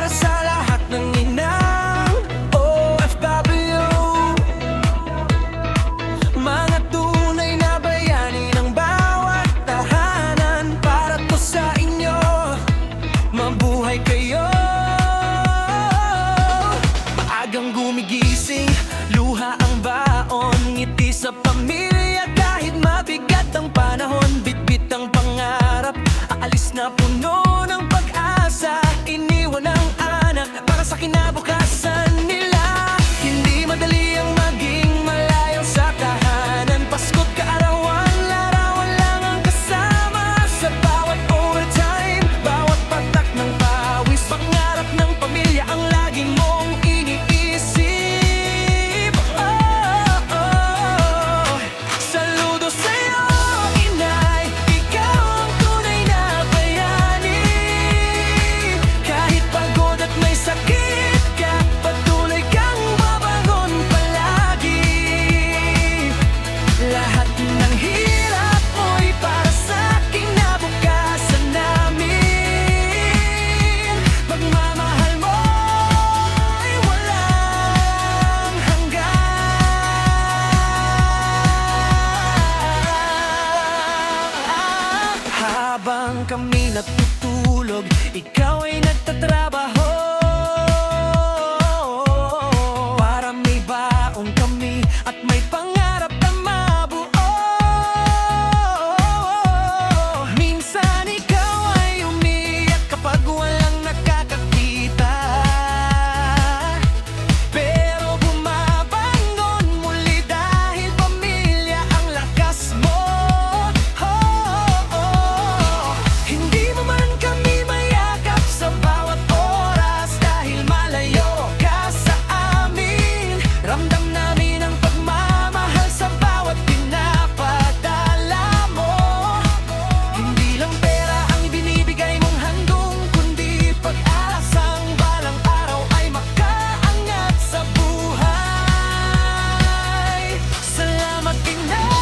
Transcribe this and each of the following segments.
para sa lahat ng inang OFW, mga tunay na bayani ng bawat tahanan. Para to sa inyo, mabuhay kayo. Maagang gumigising, luha ang baon, ngiti sa pamilya kahit mabigat ang panahon. Bitbit ang pangarap, aalis na puno ng pag-asa, iniwan ang anak para sa kinabukasan nila. Hindi madali ang maging malayo sa tahanan, Pasko't kaarawan, larawan lang ang kasama. Sa bawat overtime, bawat patak ng pawis, pangarap ng pamilya ang lagi mong iniisip. Saludo sa'yo, inay, ikaw ang tunay na bayani. Kahit pagod at may sakit ka, patuloy kang bumabangon palagi. Lahat ng hirap mo'y para sa kinabukasan namin. Pagmamahal mo'y walang hanggan. Habang kami natutulog, ikaw ay nagtatrabaho para may baon kami at may pangarap na mabuo. Minsan ikaw ay umiyak kapag walang nakakakita, pero bumabangon muli dahil pamilya ang lakas mo. Hindi mo man kami mayakap sa bawat oras dahil malayo ka sa amin. Ramdam namin ang pagmamahal sa bawat pinapadala mo. Hindi lang pera ang ibinibigay mong handong, kundi pag-asang balang araw ay makaangat sa buhay. Salamat, inay.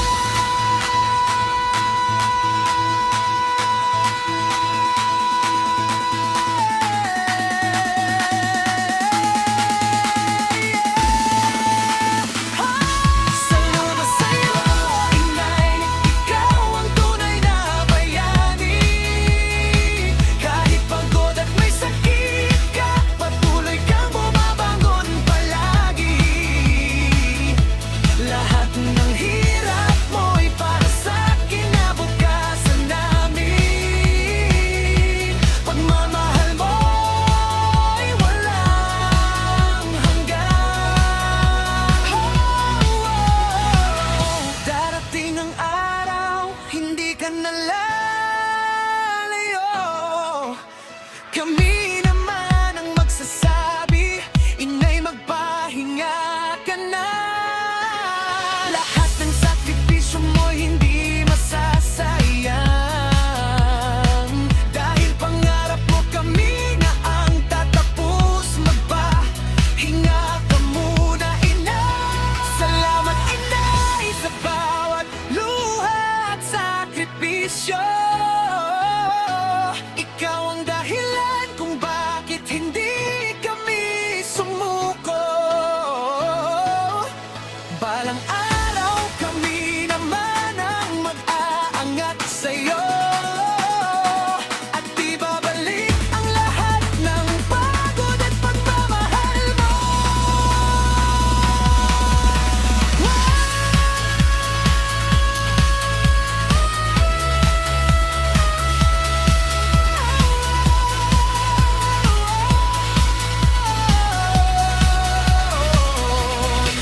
Saludo sa'yo, inay, ikaw ang tunay na bayani. Kahit pagod at may sakit ka, patuloy kang bumabangon palagi. Lahat ng hirap mo'y para sa kinabukasan namin. Pagmamahal mo'y walang hanggan. Darating ang araw, hindi ka na lalayo. Kami naman ang magsasabi, inay, magpahinga ka na. Lahat ng sakripisyo mo'y hindi masasayang, dahil pangarap mo kami na ang tatapos. Magpahinga ka muna, inay. Salamat, inay, sa bawat luha at sakripisyo. Ikaw ang dahilan kung bakit hindi kami sumuko. Balang araw kami naman ang mag-aangat sa'yo, at ibabalik ang lahat ng pagod at pagmamahal mo.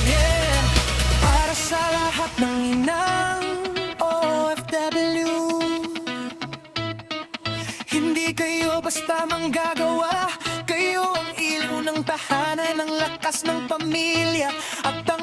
Yeah. Para sa lahat ng inang OFW, hindi kayo basta manggagawa. Kayo ang ilaw ng tahanan, ang lakas ng pamilya at ang